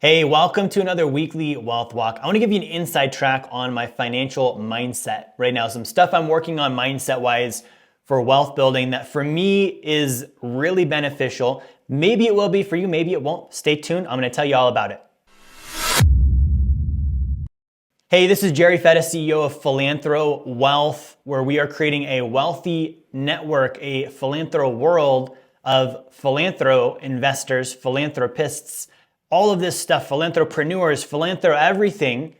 Hey, welcome to another weekly wealth walk. I want to give you an inside track on my financial mindset right now. Some stuff I'm working on mindset wise for wealth building that for me is really beneficial. Maybe it will be for you, maybe it won't. Stay tuned. I'm going to tell you all about it. Hey, this is Jerry Fetta, CEO of Philanthro Wealth, where we are creating a wealthy network, a philanthro world of philanthro investors, philanthropists, all of this stuff, philanthropreneurs, philanthro everything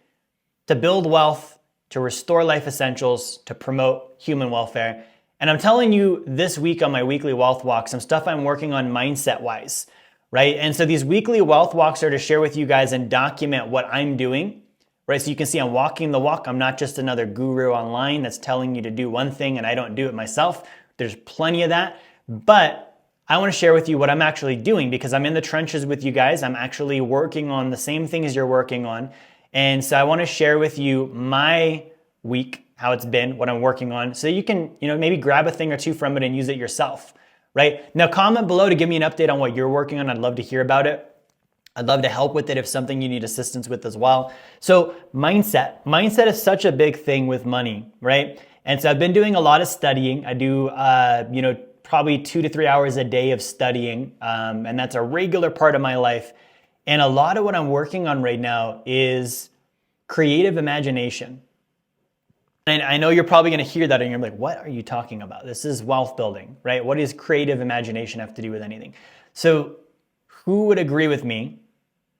to build wealth, to restore life essentials, to promote human welfare. And I'm telling you this week on my weekly wealth walk, some stuff I'm working on mindset wise, right? And so these weekly wealth walks are to share with you guys and document what I'm doing, right? So you can see I'm walking the walk. I'm not just another guru online that's telling you to do one thing and I don't do it myself. There's plenty of that, but I want to share with you what I'm actually doing because I'm in the trenches with you guys. I'm actually working on the same things you're working on. And so I want to share with you my week, how it's been, what I'm working on, so you can, maybe grab a thing or two from it and use it yourself, right? Now comment below to give me an update on what you're working on. I'd love to hear about it. I'd love to help with it if something you need assistance with as well. So mindset. Mindset is such a big thing with money, right? And so I've been doing a lot of studying. I do, probably 2 to 3 hours a day of studying. And that's a regular part of my life. And a lot of what I'm working on right now is creative imagination. And I know you're probably going to hear that and you're like, what are you talking about? This is wealth building, right? What does creative imagination have to do with anything? So who would agree with me?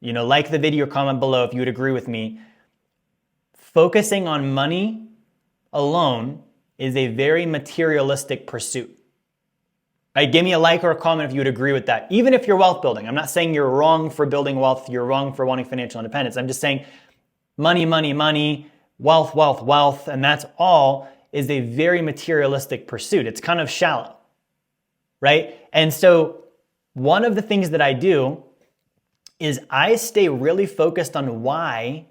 Like the video, comment below if you would agree with me. Focusing on money alone is a very materialistic pursuit. Right, give me a like or a comment if you would agree with that. Even if you're wealth building. I'm not saying you're wrong for building wealth. You're wrong for wanting financial independence. I'm just saying money, money, money, wealth, wealth, wealth, and that's all is a very materialistic pursuit. It's kind of shallow, right? And so one of the things that I do is I stay really focused on why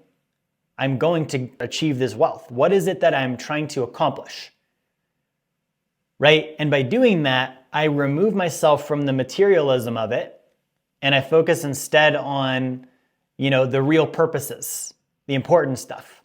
I'm going to achieve this wealth. What is it that I'm trying to accomplish? Right? And by doing that, I remove myself from the materialism of it and I focus instead on, the real purposes, the important stuff,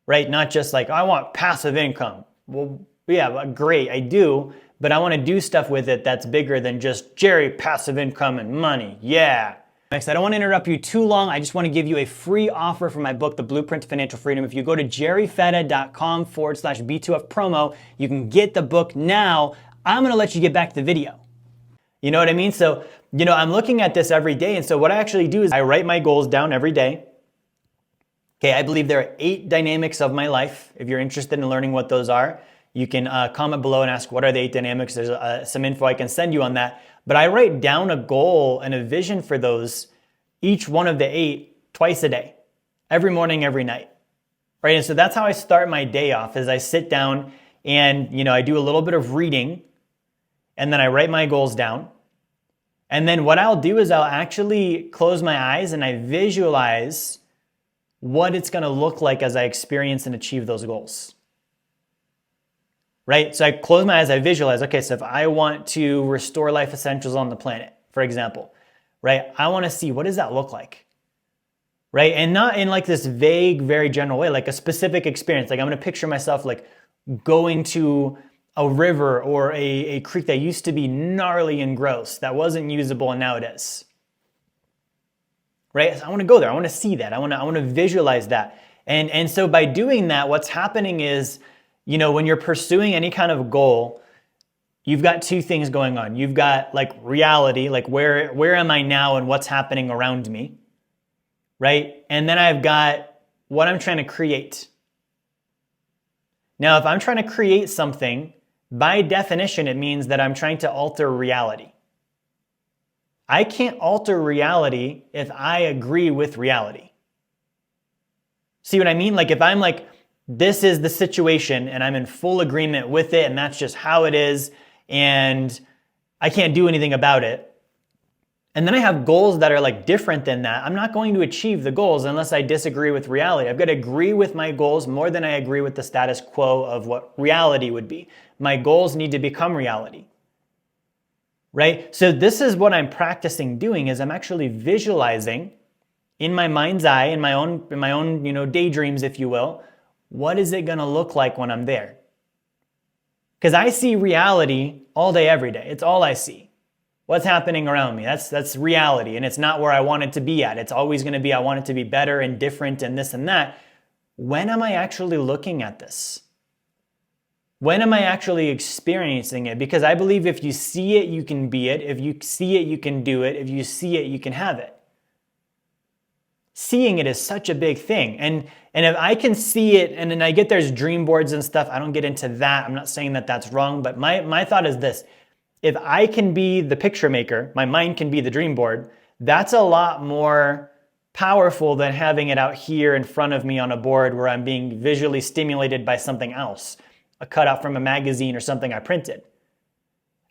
right? Not just like, I want passive income. Well, yeah, great, I do, but I want to do stuff with it that's bigger than just Jerry, passive income and money. Yeah. Next, I don't want to interrupt you too long. I just want to give you a free offer for my book, The Blueprint to Financial Freedom. If you go to jerryfetta.com/B2F promo, you can get the book now. I'm going to let you get back to the video. You know what I mean? So, I'm looking at this every day. And so what I actually do is I write my goals down every day. Okay, I believe there are 8 dynamics of my life. If you're interested in learning what those are, you can comment below and ask what are the 8 dynamics. There's some info I can send you on that. But I write down a goal and a vision for those, each one of the 8, twice a day, every morning, every night. Right? And so that's how I start my day off is I sit down and, I do a little bit of reading and then I write my goals down. And then what I'll do is I'll actually close my eyes and I visualize what it's going to look like as I experience and achieve those goals. Right? So I close my eyes, I visualize, okay, so if I want to restore life essentials on the planet, for example, right? I want to see what does that look like? Right? And not in like this vague, very general way, like a specific experience. Like I'm going to picture myself like going to a river or a creek that used to be gnarly and gross, that wasn't usable and now it is. Right? So I want to go there. I want to see that. I want to visualize that. And so by doing that, what's happening is, when you're pursuing any kind of goal, you've got 2 things going on. You've got like reality, like where am I now and what's happening around me, right? And then I've got what I'm trying to create. Now, if I'm trying to create something, by definition, it means that I'm trying to alter reality. I can't alter reality if I agree with reality. See what I mean? Like if I'm like, this is the situation and I'm in full agreement with it and that's just how it is and I can't do anything about it. And then I have goals that are like different than that. I'm not going to achieve the goals unless I disagree with reality. I've got to agree with my goals more than I agree with the status quo of what reality would be. My goals need to become reality. Right? So this is what I'm practicing doing is I'm actually visualizing in my mind's eye, in my own, daydreams, if you will, what is it going to look like when I'm there? Because I see reality all day, every day. It's all I see. What's happening around me? That's reality, and it's not where I want it to be at. It's always going to be, I want it to be better and different and this and that. When am I actually looking at this? When am I actually experiencing it? Because I believe if you see it, you can be it. If you see it, you can do it. If you see it, you can have it. Seeing it is such a big thing. And if I can see it, and then I get there's dream boards and stuff, I don't get into that. I'm not saying that that's wrong, but my thought is this. If I can be the picture maker, my mind can be the dream board, that's a lot more powerful than having it out here in front of me on a board where I'm being visually stimulated by something else, a cutout from a magazine or something I printed.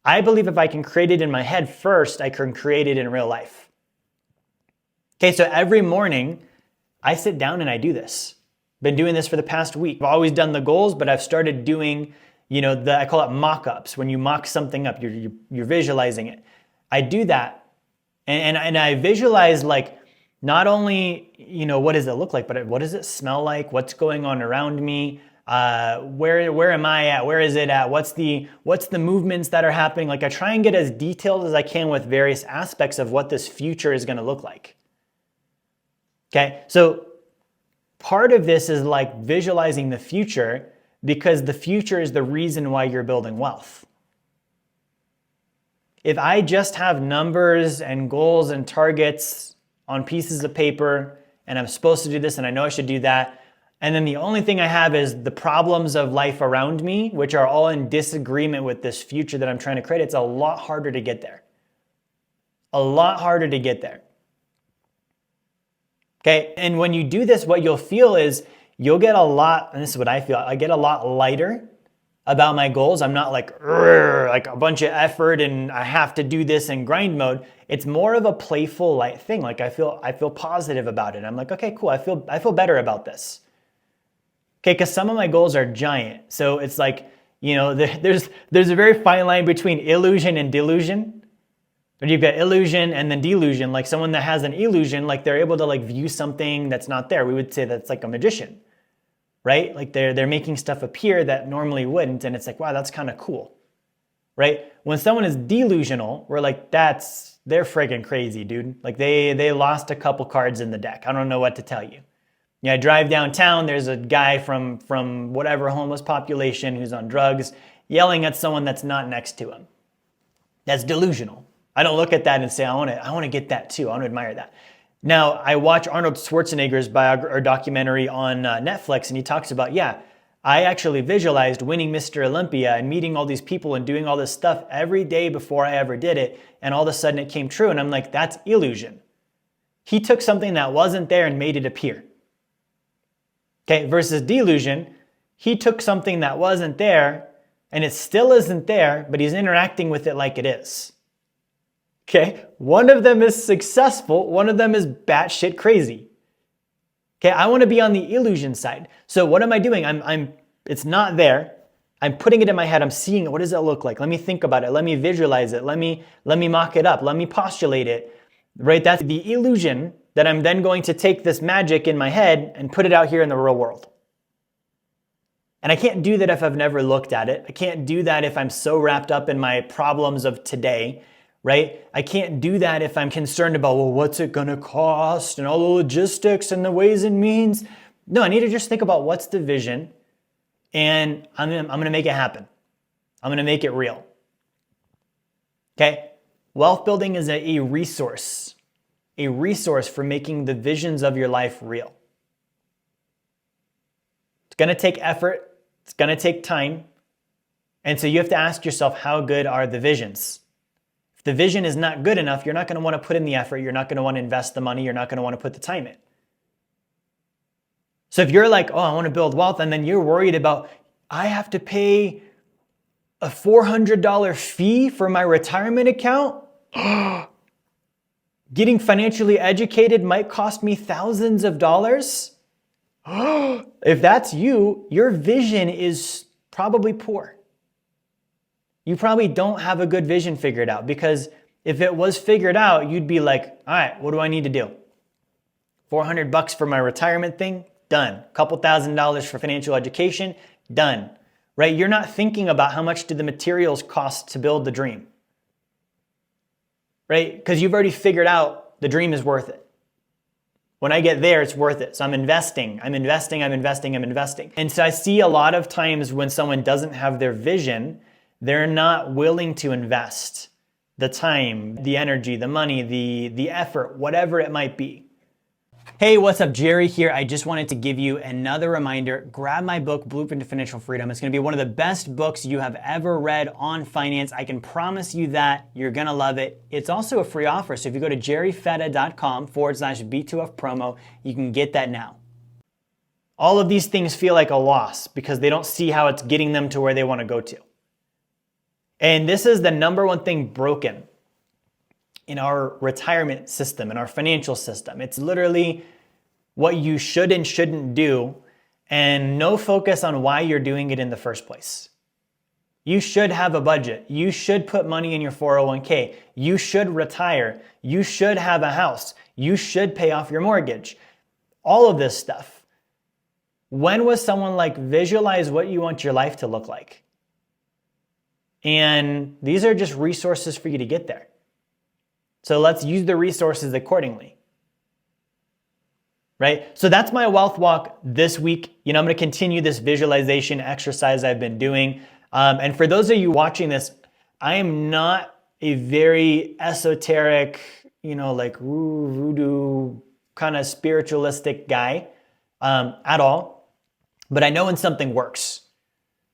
I believe if I can create it in my head first, I can create it in real life. Okay, so every morning I sit down and I do this. Been doing this for the past week. I've always done the goals, but I've started doing, I call it mock-ups. When you mock something up, you're visualizing it. I do that, and I visualize like not only, what does it look like, but what does it smell like? What's going on around me? Where am I at? Where is it at? What's the movements that are happening? Like I try and get as detailed as I can with various aspects of what this future is going to look like. Okay, so part of this is like visualizing the future because the future is the reason why you're building wealth. If I just have numbers and goals and targets on pieces of paper and I'm supposed to do this and I know I should do that, and then the only thing I have is the problems of life around me, which are all in disagreement with this future that I'm trying to create, it's a lot harder to get there. A lot harder to get there. Okay, and when you do this, what you'll feel is you'll get a lot, and this is what I feel, I get a lot lighter about my goals. I'm not like a bunch of effort and I have to do this in grind mode. It's more of a playful light thing. Like I feel positive about it. I'm like, okay, cool. I feel better about this. Okay, because some of my goals are giant. So it's like, there's a very fine line between illusion and delusion. But you've got illusion and then delusion. Like someone that has an illusion, like they're able to like view something that's not there. We would say that's like a magician, right? Like they're making stuff appear that normally wouldn't. And it's like, wow, that's kind of cool, right? When someone is delusional, we're like, they're friggin' crazy, dude. Like they lost a couple cards in the deck. I don't know what to tell you. Yeah, I drive downtown, there's a guy from whatever homeless population who's on drugs yelling at someone that's not next to him. That's delusional. I don't look at that and say, I want to get that too. I want to admire that. Now, I watch Arnold Schwarzenegger's documentary on Netflix, and he talks about, I actually visualized winning Mr. Olympia and meeting all these people and doing all this stuff every day before I ever did it, and all of a sudden it came true, and I'm like, that's illusion. He took something that wasn't there and made it appear. Okay, versus delusion, he took something that wasn't there, and it still isn't there, but he's interacting with it like it is. Okay, one of them is successful, one of them is batshit crazy. Okay, I want to be on the illusion side. So what am I doing? It's not there. I'm putting it in my head. I'm seeing it. What does it look like? Let me think about it. Let me visualize it. Let me mock it up. Let me postulate it. Right? That's the illusion that I'm then going to take this magic in my head and put it out here in the real world. And I can't do that if I've never looked at it. I can't do that if I'm so wrapped up in my problems of today. Right? I can't do that if I'm concerned about, well, what's it going to cost and all the logistics and the ways and means. No, I need to just think about what's the vision and I'm going to make it happen. I'm going to make it real. Okay? Wealth building is a resource for making the visions of your life real. It's going to take effort. It's going to take time. And so you have to ask yourself, how good are the visions? The vision is not good enough, you're not going to want to put in the effort, you're not going to want to invest the money, you're not going to want to put the time in. So if you're like, I want to build wealth, and then you're worried about, I have to pay a $400 fee for my retirement account? Getting financially educated might cost me thousands of dollars? If that's you, your vision is probably poor. You probably don't have a good vision figured out, because if it was figured out, you'd be like, all right, what do I need to do? $400 for my retirement thing, done. Couple $1,000 for financial education, done. Right? You're not thinking about how much do the materials cost to build the dream. Right? Because you've already figured out the dream is worth it. When I get there, it's worth it. So I'm investing. And so I see a lot of times when someone doesn't have their vision, they're not willing to invest the time, the energy, the money, the effort, whatever it might be. Hey, what's up? Jerry here. I just wanted to give you another reminder. Grab my book, Blueprint to Financial Freedom. It's going to be one of the best books you have ever read on finance. I can promise you that. You're going to love it. It's also a free offer. So if you go to jerryfetta.com/B2F promo, you can get that now. All of these things feel like a loss because they don't see how it's getting them to where they want to go to. And this is the number one thing broken in our retirement system, in our financial system. It's literally what you should and shouldn't do and no focus on why you're doing it in the first place. You should have a budget. You should put money in your 401k. You should retire. You should have a house. You should pay off your mortgage. All of this stuff. When was someone like, visualize what you want your life to look like? And these are just resources for you to get there. So let's use the resources accordingly, right? So that's my wealth walk this week. I'm going to continue this visualization exercise I've been doing. And for those of you watching this, I am not a very esoteric, like voodoo kind of spiritualistic guy at all. But I know when something works.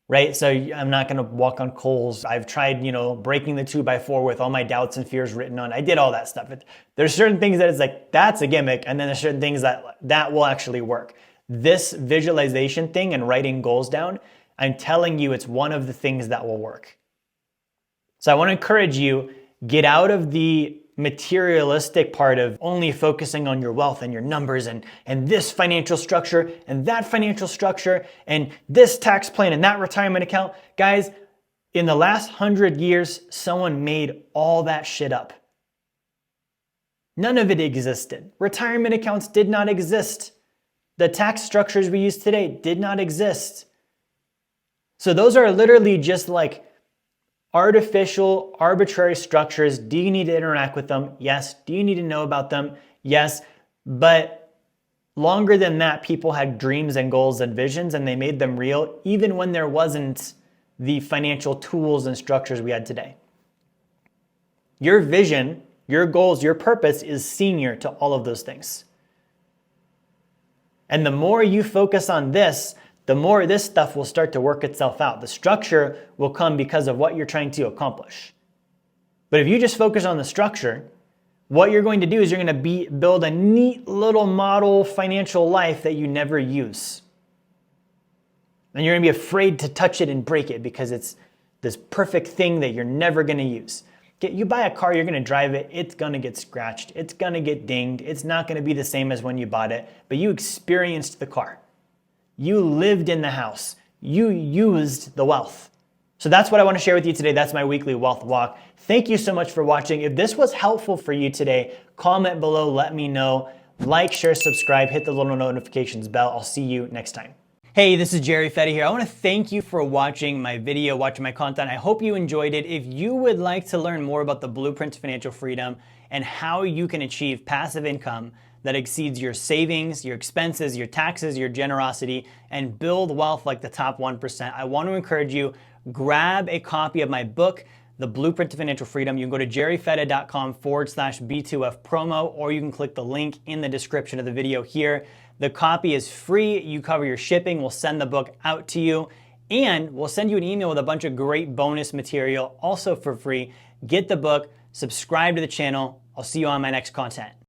Right? So I'm not going to walk on coals. I've tried, breaking the 2x4 with all my doubts and fears written on. I did all that stuff. There's certain things that it's like, that's a gimmick. And then there's certain things that will actually work. This visualization thing and writing goals down, I'm telling you, it's one of the things that will work. So I want to encourage you, get out of the materialistic part of only focusing on your wealth and your numbers and this financial structure and that financial structure and this tax plan and that retirement account. Guys, in the last 100 years, someone made all that shit up. None of it existed. Retirement accounts did not exist. The tax structures we use today did not exist. So those are literally just like artificial, arbitrary structures. Do you need to interact with them? Yes. Do you need to know about them? Yes. But longer than that, people had dreams and goals and visions, and they made them real, even when there wasn't the financial tools and structures we had today. Your vision, your goals, your purpose is senior to all of those things. And the more you focus on this, the more this stuff will start to work itself out. The structure will come because of what you're trying to accomplish. But if you just focus on the structure, what you're going to do is you're going to build a neat little model financial life that you never use. And you're going to be afraid to touch it and break it because it's this perfect thing that you're never going to use. You buy a car, you're going to drive it, it's going to get scratched, it's going to get dinged, it's not going to be the same as when you bought it, but you experienced the car. You lived in the house. You used the wealth. So that's what I want to share with you today. That's my weekly wealth walk. Thank you so much for watching. If this was helpful for you today, comment below, let me know. Like, share, subscribe, hit the little notifications bell. I'll see you next time. Hey, this is Jerry Fetta here. I want to thank you for watching my video, watching my content. I hope you enjoyed it. If you would like to learn more about the Blueprint to Financial Freedom and how you can achieve passive income that exceeds your savings, your expenses, your taxes, your generosity, and build wealth like the top 1%, I want to encourage you, grab a copy of my book, The Blueprint to Financial Freedom. You can go to jerryfetta.com/B2F promo, or you can click the link in the description of the video here. The copy is free. You cover your shipping. We'll send the book out to you, and we'll send you an email with a bunch of great bonus material also for free. Get the book, subscribe to the channel. I'll see you on my next content.